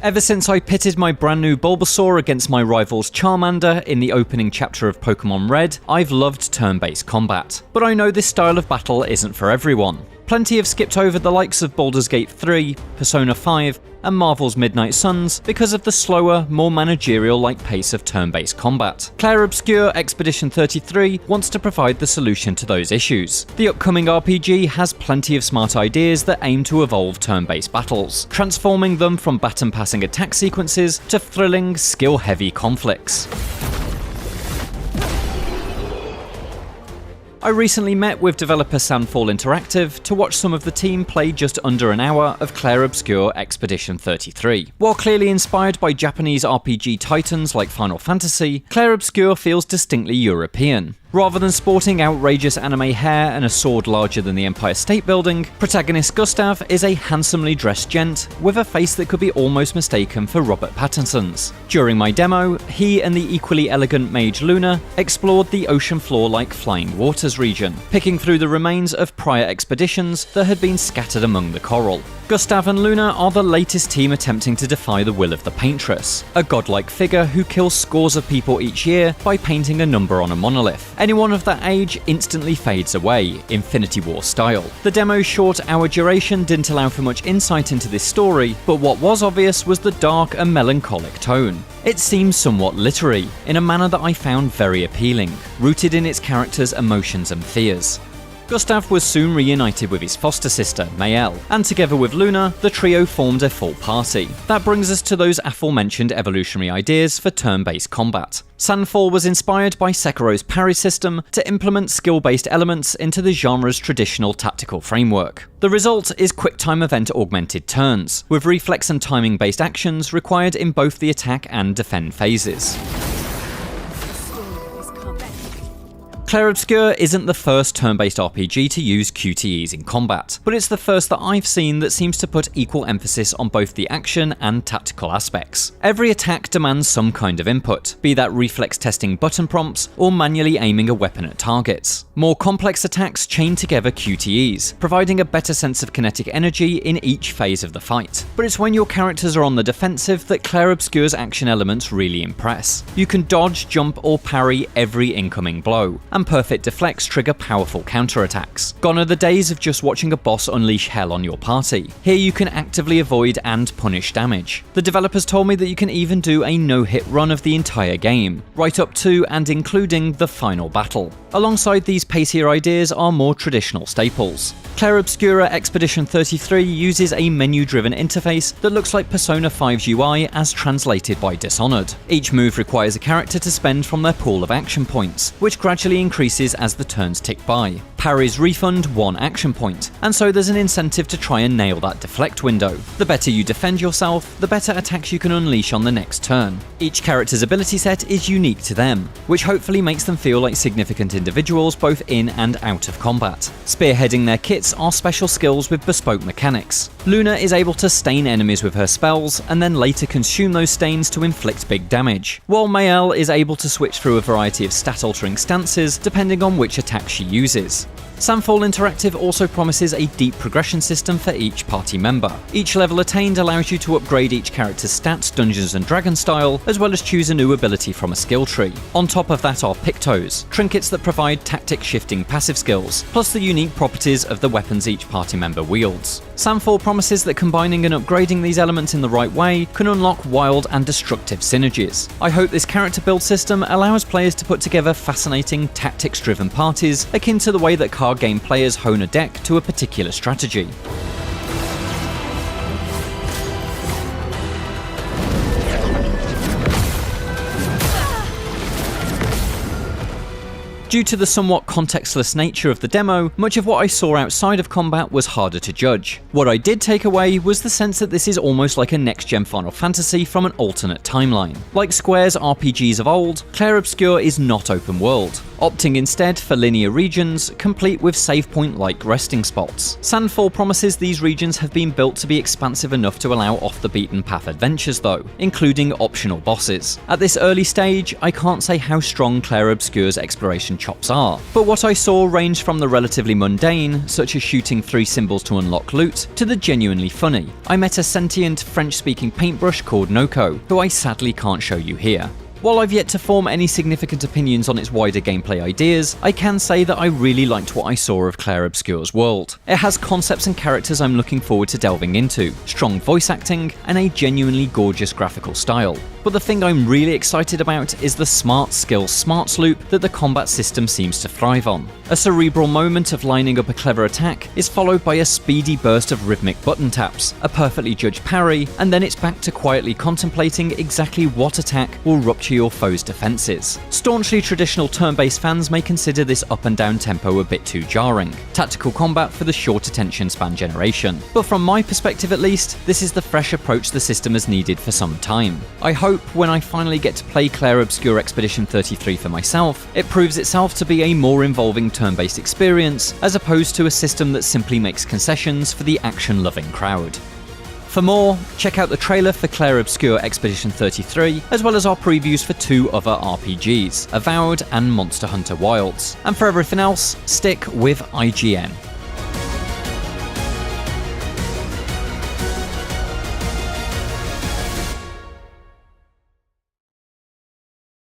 Ever since I pitted my brand new Bulbasaur against my rival's Charmander in the opening chapter of Pokemon Red, I've loved turn-based combat. But I know this style of battle isn't for everyone. Plenty have skipped over the likes of Baldur's Gate 3, Persona 5, and Marvel's Midnight Suns because of the slower, more managerial-like pace of turn-based combat. Clair Obscur Expedition 33 wants to provide the solution to those issues. The upcoming RPG has plenty of smart ideas that aim to evolve turn-based battles, transforming them from baton-passing attack sequences to thrilling, skill-heavy conflicts. I recently met with developer Sandfall Interactive to watch some of the team play just under an hour of Clair Obscur Expedition 33. While clearly inspired by Japanese RPG titans like Final Fantasy, Clair Obscur feels distinctly European. Rather than sporting outrageous anime hair and a sword larger than the Empire State Building, protagonist Gustav is a handsomely dressed gent with a face that could be almost mistaken for Robert Pattinson's. During my demo, he and the equally elegant mage Luna explored the ocean floor-like Flying Waters region, picking through the remains of prior expeditions that had been scattered among the coral. Gustav and Luna are the latest team attempting to defy the will of the Paintress, a godlike figure who kills scores of people each year by painting a number on a monolith. Anyone of that age instantly fades away, Infinity War style. The demo's short hour duration didn't allow for much insight into this story, but what was obvious was the dark and melancholic tone. It seems somewhat literary, in a manner that I found very appealing, rooted in its characters' emotions and fears. Gustav was soon reunited with his foster sister, Maëlle, and together with Luna, the trio formed a full party. That brings us to those aforementioned evolutionary ideas for turn-based combat. Sandfall was inspired by Sekiro's parry system to implement skill-based elements into the genre's traditional tactical framework. The result is quick-time event-augmented turns, with reflex and timing-based actions required in both the attack and defend phases. Clair Obscur isn't the first turn-based RPG to use QTEs in combat, but it's the first that I've seen that seems to put equal emphasis on both the action and tactical aspects. Every attack demands some kind of input, be that reflex testing button prompts or manually aiming a weapon at targets. More complex attacks chain together QTEs, providing a better sense of kinetic energy in each phase of the fight. But it's when your characters are on the defensive that Clair Obscur's action elements really impress. You can dodge, jump, or parry every incoming blow, and perfect deflects trigger powerful counterattacks. Gone are the days of just watching a boss unleash hell on your party. Here you can actively avoid and punish damage. The developers told me that you can even do a no-hit run of the entire game, right up to and including the final battle. Alongside these pacier ideas are more traditional staples. Clair Obscur Expedition 33 uses a menu-driven interface that looks like Persona 5's UI as translated by Dishonored. Each move requires a character to spend from their pool of action points, which gradually increases as the turns tick by. Parries refund 1 action point, and so there's an incentive to try and nail that deflect window. The better you defend yourself, the better attacks you can unleash on the next turn. Each character's ability set is unique to them, which hopefully makes them feel like significant individuals both in and out of combat. Spearheading their kits are special skills with bespoke mechanics. Luna is able to stain enemies with her spells, and then later consume those stains to inflict big damage, while Maëlle is able to switch through a variety of stat-altering stances depending on which attack she uses. Sandfall Interactive also promises a deep progression system for each party member. Each level attained allows you to upgrade each character's stats Dungeons & Dragons style, as well as choose a new ability from a skill tree. On top of that are Pictos, trinkets that provide tactic-shifting passive skills, plus the unique properties of the weapons each party member wields. Sandfall promises that combining and upgrading these elements in the right way can unlock wild and destructive synergies. I hope this character build system allows players to put together fascinating tactics-driven parties akin to the way that card game players hone a deck to a particular strategy. Due to the somewhat contextless nature of the demo, much of what I saw outside of combat was harder to judge. What I did take away was the sense that this is almost like a next-gen Final Fantasy from an alternate timeline. Like Square's RPGs of old, Clair Obscur is not open world, opting instead for linear regions, complete with save point-like resting spots. Sandfall promises these regions have been built to be expansive enough to allow off-the-beaten-path adventures though, including optional bosses. At this early stage, I can't say how strong Clair Obscur's exploration chops are. But what I saw ranged from the relatively mundane, such as shooting 3 symbols to unlock loot, to the genuinely funny. I met a sentient French-speaking paintbrush called Noko, who I sadly can't show you here. While I've yet to form any significant opinions on its wider gameplay ideas, I can say that I really liked what I saw of Clair Obscur's world. It has concepts and characters I'm looking forward to delving into, strong voice acting, and a genuinely gorgeous graphical style. But the thing I'm really excited about is the smart skills smarts loop that the combat system seems to thrive on. A cerebral moment of lining up a clever attack is followed by a speedy burst of rhythmic button taps, a perfectly judged parry, and then it's back to quietly contemplating exactly what attack will rupture your foe's defenses. Staunchly traditional turn-based fans may consider this up and down tempo a bit too jarring, tactical combat for the short attention span generation. But from my perspective at least, this is the fresh approach the system has needed for some time. I hope when I finally get to play Clair Obscur Expedition 33 for myself, it proves itself to be a more involving turn-based experience, as opposed to a system that simply makes concessions for the action-loving crowd. For more, check out the trailer for Clair Obscur Expedition 33, as well as our previews for 2 other RPGs, Avowed and Monster Hunter Wilds. And for everything else, stick with IGN.